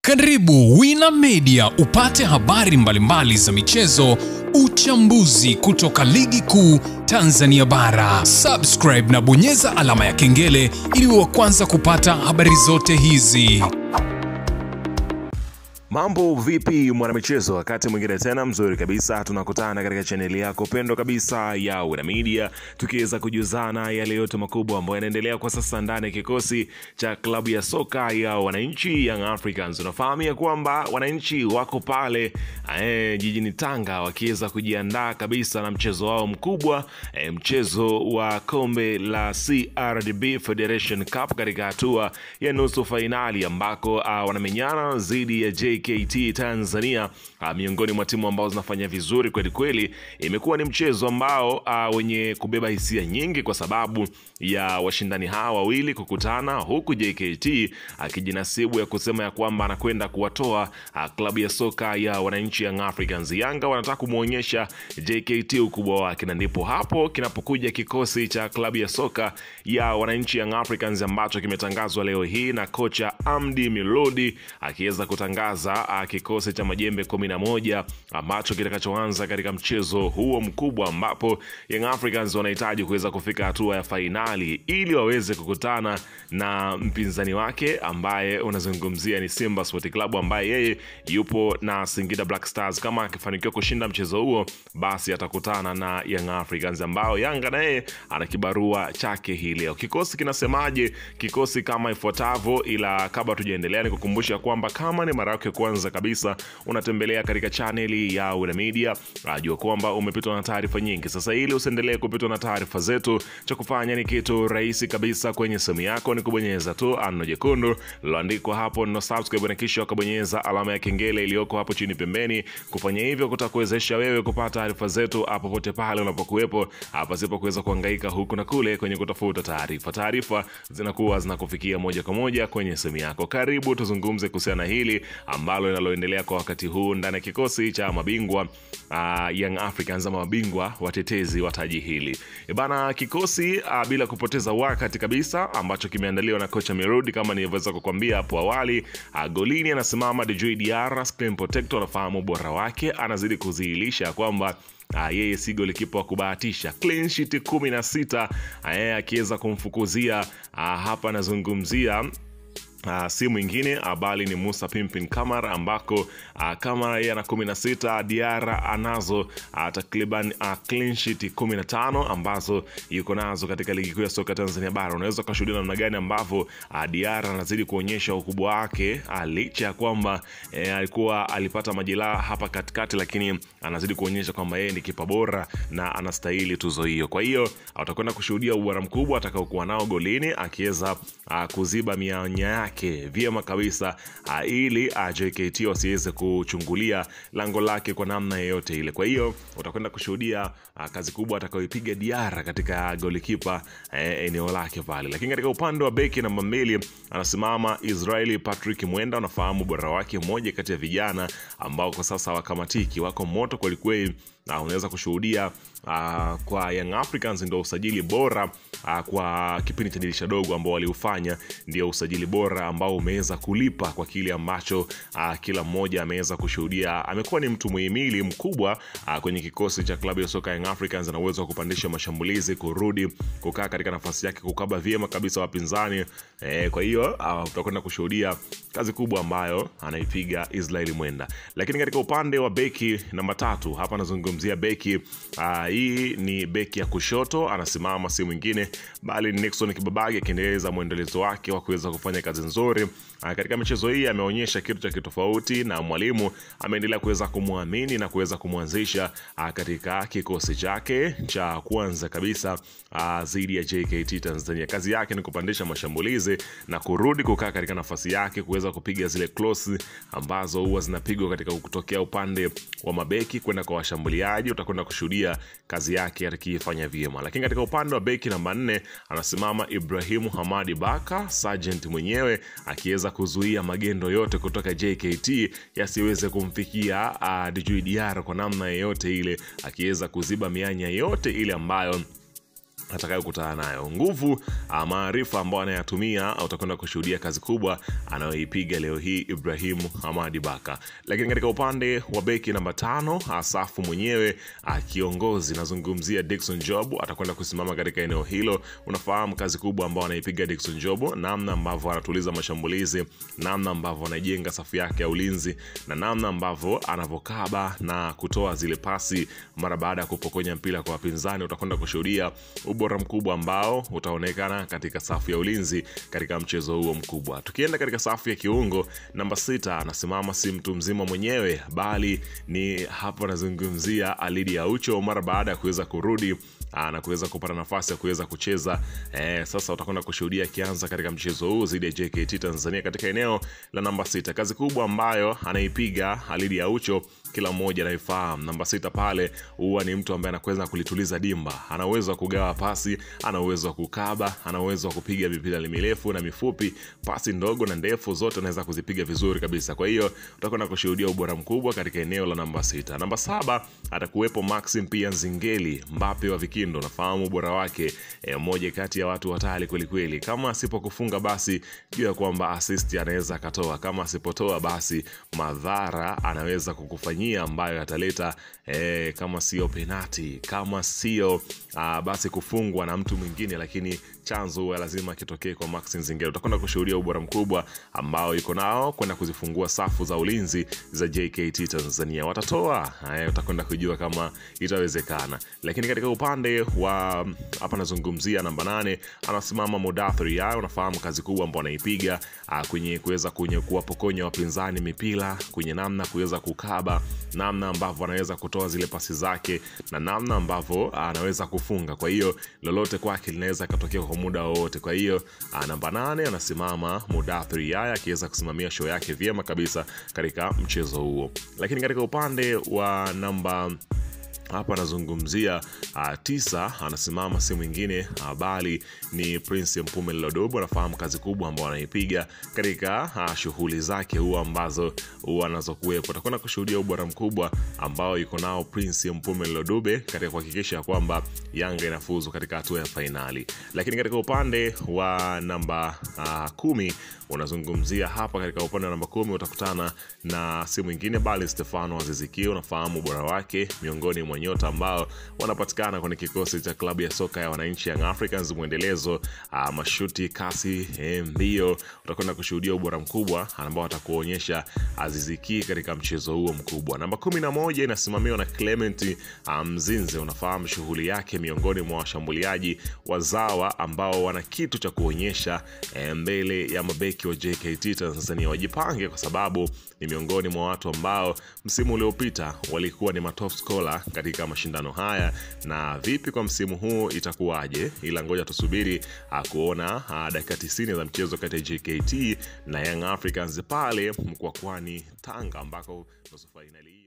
Karibu Wina Media upate habari mbalimbali za michezo, uchambuzi kutoka ligi kuu Tanzania bara. Subscribe na bonyeza alama ya kengele ili uwe wa kwanza kupata habari zote hizi. Mambo vipi mwanamichezo, wakati mwingine tena mzuri kabisa tunakutana katika chaneli yako pendo kabisa ya Wina Media, tukiweza kujuzana yale yote makubwa ambayo yanaendelea kwa sasa ndani ya kikosi cha klabu ya soka ya wananchi Young Africans. Unafahamu ya kwamba wananchi wako pale jijini Tanga wakiweza kujiandaa kabisa na mchezo wao mkubwa, mchezo wa kombe la CRDB Federation Cup katika hatua ya nusu fainali, ambako wanamenyana dhidi ya JKT Tanzania, miongoni mwa timu ambao zinafanya vizuri kweli kweli. Imekuwa ni mchezo ambao wenye kubeba hisia nyingi kwa sababu ya washindani hawa wawili kukutana, huku JKT akijinasibu ya kusema ya kwamba anakwenda kuwatoa klabu ya soka ya wananchi Young Africans. Yanga wanataka kumuonyesha JKT ukubwa wake, na ndipo hapo kinapokuja kikosi cha klabu ya soka ya wananchi Young Africans ambacho kimetangazwa leo hii na kocha Amdi Milodi, akiweza kutangaza kikosi cha majembe 11 ambacho kitakachoanza katika mchezo huo mkubwa, ambapo Young Africans wanahitaji kuweza kufika hatua ya fainali ili waweze kukutana na mpinzani wake ambaye unazungumzia ni Simba Sport Club, ambaye yeye yupo na Singida Black Stars. Kama akifanikiwa kushinda mchezo huo, basi atakutana na Young Africans, ambao Yanga naye ana kibarua chake hii leo. Kikosi kinasemaje? Kikosi kama ifuatavyo, ila kabla tujaendelea nikukumbusha kwamba kama ni mara yako kwanza kabisa unatembelea katika chaneli ya Wina Media, jua kwamba umepitwa na taarifa nyingi. Sasa ili usiendelee kupitwa na taarifa zetu, cha kufanya ni kitu rahisi kabisa. Kwenye simu yako ni kubonyeza tu ano jekundu liloandikwa hapo no subscribe, na kisha ukabonyeza alama ya kengele iliyoko hapo chini pembeni. Kufanya hivyo kutakuwezesha wewe kupata taarifa zetu hapo pote pale unapokuwepo, hapa sipo kuweza kuhangaika huku na kule kwenye kutafuta taarifa. Taarifa zinakuwa zinakufikia moja kwa moja kwenye simu yako. Karibu tuzungumze kuhusiana na hili ambalo linaloendelea kwa wakati huu ndani ya kikosi cha mabingwa Young Africans, ama mabingwa watetezi wa taji hili. Bana, kikosi bila kupoteza wakati kabisa ambacho kimeandaliwa na kocha Mirudi, kama nilivyoweza kukwambia hapo awali. Golini anasimama Djigui Diarra, screen protector, anafahamu bora wake, anazidi kuzihilisha kwamba yeye si golikipa wa kubahatisha. Clean sheet 16 akiweza kumfukuzia hapa nazungumzia si mwingine bali ni Musa Pimpin Kamara, ambako Kamara yeye ana 16, Diarra anazo takriban clean sheet 15 ambazo yuko nazo katika ligi kuu ya soka Tanzania bara. Unaweza kushuhudia namna gani ambavyo Diarra anazidi kuonyesha ukubwa wake, licha ya kwamba alipata majeraha hapa katikati, lakini anazidi kuonyesha kwamba yeye ni kipa bora na anastahili tuzo hiyo. Kwa hiyo utakwenda kushuhudia ubora mkubwa atakaokuwa nao golini, akiweza kuziba mianya yake vyema kabisa, ili JKT wasiweze kuchungulia lango lake kwa namna yoyote ile. Kwa hiyo utakwenda kushuhudia kazi kubwa atakayoipiga Diarra katika golikipa eneo lake pale. Lakini katika upande wa beki namba 2 anasimama Israeli Patrick Mwenda, unafahamu bora wake, mmoja kati ya vijana ambao kwa sasa wakamatiki, wako moto kweli kweli. Unaweza kushuhudia kwa Young Africans ndio usajili bora kwa kipindi cha dirisha dogo ambao waliufanya, ndio usajili bora ambao umeweza kulipa kwa kile ambacho kila mmoja ameweza kushuhudia. Amekuwa ni mtu muhimili mkubwa kwenye kikosi cha klabu ya soka Young Africans, ana uwezo wa kupandisha mashambulizi, kurudi kukaa katika nafasi yake, kukaba vyema kabisa wapinzani. Kwa hiyo tutakwenda kushuhudia kazi kubwa ambayo anaipiga Israeli Mwenda. Lakini katika upande wa beki namba 3, hapa nazungumzia beki hii ni beki ya kushoto, anasimama si mwingine bali ni Nixon Kibabage, akiendeleza mwendelezo wake wa kuweza kufanya kazi nzuri katika michezo hii. Ameonyesha kitu cha kitofauti na mwalimu ameendelea kuweza kumwamini na kuweza kumwanzisha katika kikosi chake cha kwanza kabisa dhidi ya JKT Tanzania. Kazi yake ni kupandisha mashambulizi na kurudi kukaa katika nafasi yake, kuweza kupiga zile cross ambazo huwa zinapigwa katika kutokea upande wa mabeki kwenda kwa washambuliaji. Utakwenda kushuhudia kazi yake akifanya vyema. Lakini katika upande wa beki namba 4 anasimama Ibrahimu Hamadi Baka, Sergeant mwenyewe, akiweza kuzuia magendo yote kutoka JKT yasiweze kumfikia Djigui Diarra kwa namna yoyote ile, akiweza kuziba mianya yote ile ambayo atakayokutana nayo. Nguvu, maarifa ambayo anayatumia, utakwenda kushuhudia kazi kubwa anayoipiga leo hii Ibrahim Hamadi Baka. Lakini katika upande wa beki namba 5, safu mwenyewe kiongozi, nazungumzia Dickson Job, atakwenda kusimama katika eneo hilo. Unafahamu kazi kubwa ambayo anaipiga Dickson Job, namna ambavyo anatuliza mashambulizi, namna ambavyo anajenga safu yake ya ulinzi, na namna ambavyo anavokaba na kutoa zile pasi mara baada ya kupokonya mpira kwa wapinzani. Utakwenda kushuhudia ubora mkubwa ambao utaonekana katika safu ya ulinzi katika mchezo huo mkubwa. Tukienda katika safu ya kiungo, namba 6 anasimama si mtu mzima mwenyewe, bali ni hapa nazungumzia Alidi Aucho, mara baada ya kuweza kurudi na kuweza kupata nafasi ya kuweza kucheza. Sasa utakwenda kushuhudia akianza katika mchezo huu dhidi ya JKT Tanzania katika eneo la namba 6. Kazi kubwa ambayo anaipiga Alidi Aucho kila mmoja anaifahamu. Namba 6 pale huwa ni mtu ambaye anakwenda kulituliza dimba. Ana uwezo wa kugawa pasi, ana uwezo wa kukaba, ana uwezo wa kupiga mipira mirefu na mifupi, pasi ndogo na ndefu, zote anaweza kuzipiga vizuri kabisa. Kwa hiyo utakwenda kushuhudia ubora mkubwa katika eneo la namba 6. Namba 7 atakuwepo Maxim pia Nzingeli, Mbappe wa Vikindo. Nafahamu ubora wake, mmoja kati ya watu hatari kweli kweli. Kama asipokufunga basi jua kwamba assist anaweza akatoa, kama asipotoa basi madhara anaweza kukufanyia ambayo ataleta kama sio penalty, kama sio basi kufungwa na mtu mwingine, lakini chanzo huwa lazima kitokee kwa Maxim Nzingeli. Utakwenda kushuhudia ubora mkubwa ambao yuko nao kwenda kuzifungua safu za ulinzi za JKT Tanzania. Watatoa, utakwenda kujua kama itawezekana. Lakini katika upande wa hapa nazungumzia namba 8, anasimama Mudathiri. Unafahamu kazi kubwa ambayo anaipiga kwenye kuweza kuwapokonya wapinzani mipira, kwenye namna kuweza kukaba, namna ambavyo anaweza kutoa zile pasi zake, na namna ambavyo anaweza kufunga. Kwa hiyo lolote kwake linaweza katokea kwa muda wote. Kwa hiyo namba 8 anasimama Mudathiri akiweza kusimamia show yake vyema kabisa katika mchezo huo. Lakini katika upande wa namba hapa nazungumzia 9, anasimama si mwingine bali ni Prince Mpumelelo Dube. Anafahamu kazi kubwa ambayo anaipiga katika shughuli zake huwa ambazo huwa anazokuwepo. Utakwenda kushuhudia ubora mkubwa ambao yuko nao Prince Mpumelelo Dube katika kuhakikisha kwamba Yanga inafuzu katika hatua ya finali. Lakini katika upande wa namba 10 unazungumzia hapa, katika upande wa namba 10 utakutana na si mwingine bali Stefano Aziz Ki. Unafahamu ubora wake, miongoni mwa nyota ambao wanapatikana kwenye kikosi cha klabu ya soka ya wananchi Young Africans. Mwendelezo, mashuti, kasi, mbio. Utakwenda kushuhudia ubora mkubwa ambao atakuonyesha Aziz Ki katika mchezo huo mkubwa. Namba 11 inasimamiwa na Clement Mzinze. Unafahamu shughuli yake, miongoni mwa washambuliaji wazawa ambao wana kitu cha kuonyesha mbele ya mabeki wa JKT Tanzania. Wajipange kwa sababu ni miongoni mwa watu ambao msimu uliopita walikuwa ni top scorer katika mashindano haya, na vipi kwa msimu huu itakuwaje? Ila ngoja tusubiri kuona dakika 90 za mchezo kati ya JKT na Young Africans pale Mkwakwani Tanga, ambako nusu finali